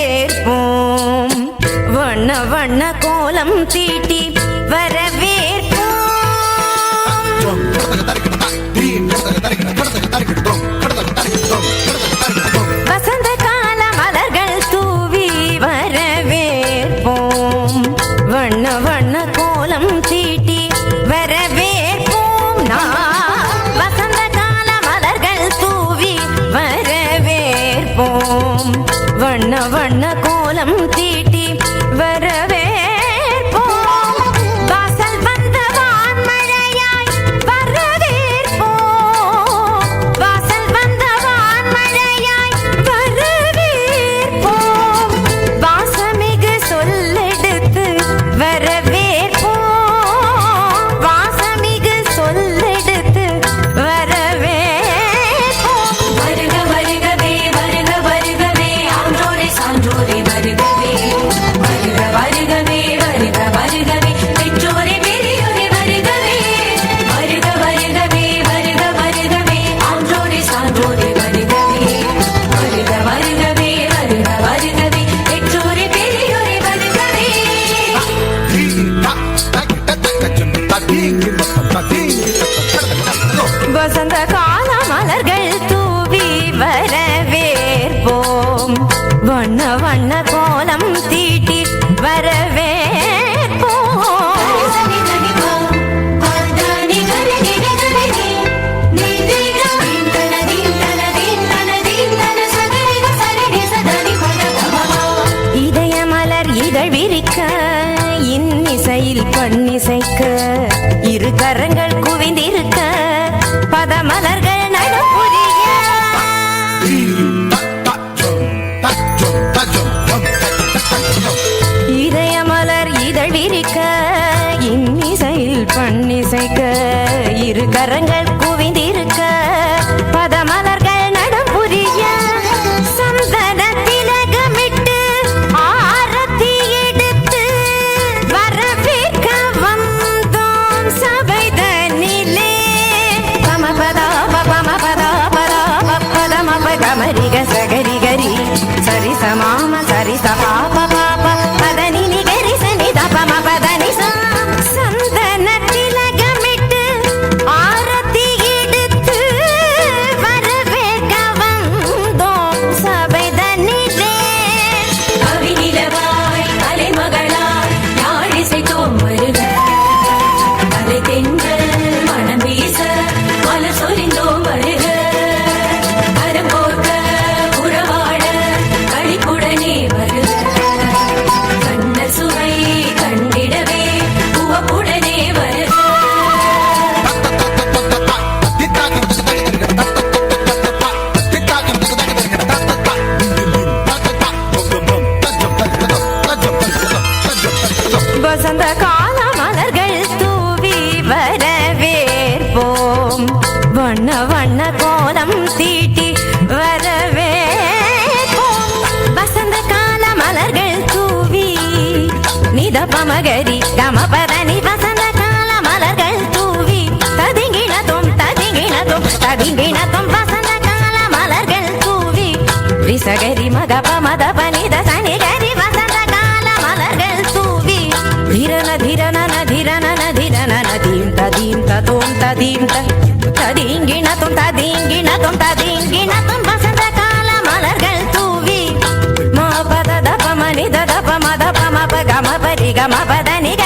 வரவேற்போம் வண்ண வண்ண கோலம் தீட்டி வரவேற்போம் வசந்த கால மலர்கள் தூவி வரவேற்போம் வண்ண வண்ண கோலம் தீட்டி வரவேற்போம் வசந்த கால மலர்கள் தூவி வரவேற்போம் வண்ண வண்ண கோலம் தீட்டி வரவேற்போம் வாசல் வந்த வான்மழையாய் வரவேற்போம் வாசல் வந்த வான்மழையாய் வரவேற்போம் வாசமிகு சொல்லெடுத்து வரவேற்போம் வாசமிகு சொல்லெடுத்து வரவேற்போம் வருக வருகவே வருக வருகவே ஆன்றோரே சான்றோரே வருகவே வருக வருகவே வருக வருகவே பெற்றோரே பெரியோரே வருகவே வருக வருகவே வருக வருகவே ஆன்றோரே சான்றோரே வருகவே வருக வருகவே வருக வருகவே பெற்றோரே பெரியோரே வருகவே வசந்த கால மலர்கள் தூவி வரவேற்போம் வண்ண வண்ண கோலம் தீட்டி வரவேற்போம் இதய மலர் இதழ் விரிக்க இன்னிசையில் பண்ணிசைக்க இரு கரங்கள் குவிந்திருக்க பதமலர்கள் நடப்புரிய இதய மலர் இதழ் விரிக்க இன்னிசையில் பண்ணிசைக்க இரு கரங்கள் குவிந்திருக்க பதமலர்கள் நடப்புரிய சந்தன திலகமிட்டு ஆரத்தி எடுத்து வரவேற்க வந்தோம் சபைதனிலே பமபதா பமபதா பதமப கமரிக சகரி கரி சரி சமாம சரி சபாப பாப பதனி நிகரி சனி தபம பதனி சந்தன திலகமிட்டு ஆரத்தி எடுத்து வரவேற்க வந்தோம் சபைதனிலே கவிநிலவாய் அலைமகளாய் யாழிசைத்தோம் வருக அலை தென்றல் மனம் வீச மலர் சொரிந்தோம் வருக கரம் கோர்க்க உறவாட களிப்புடனே வருக கண்ண சுவை கண்டிடவே உவப்புடனே வருக வசந்த கால மலர்கள் தூவி வரவேற்போம் வண்ண வண்ண கோலம் தீட்டி வரவேற்போம் வசந்த கால மலர்கள் தூவி நிதபமகரி கமபதனி வசந்த கால மலர்கள் தூவி ததிங்கிணத்தும் ததிங்கிணத்தும் ததிங்கிணத்தும் வசந்த கால மலர்கள் தூவி ரிசகரி மகப மதப நித சனிகரி வசந்த கால மலர்கள் தூவி ಧಿರನ ಧಿರನ ಧಿರನ ಧಿರನ ನದೀಂ ತದೀಂ ತದೋಂ ತದೀಂ ತದೀಂಗಿಣ ತುಂ ತದೀಂಗಿಣ ತುಂ ತದೀಂಗಿಣ ತುಂ ವಸಂತ ಕಾಲ ಮಲர்கள் தூவி ಮ ಪದ ದಪ ಮನಿ ದಪ ಮದ ಪ ಮ ಪ ಗ ಮ ಪ ರಿ ಗ ಮ ಪದ ನಿ ಗ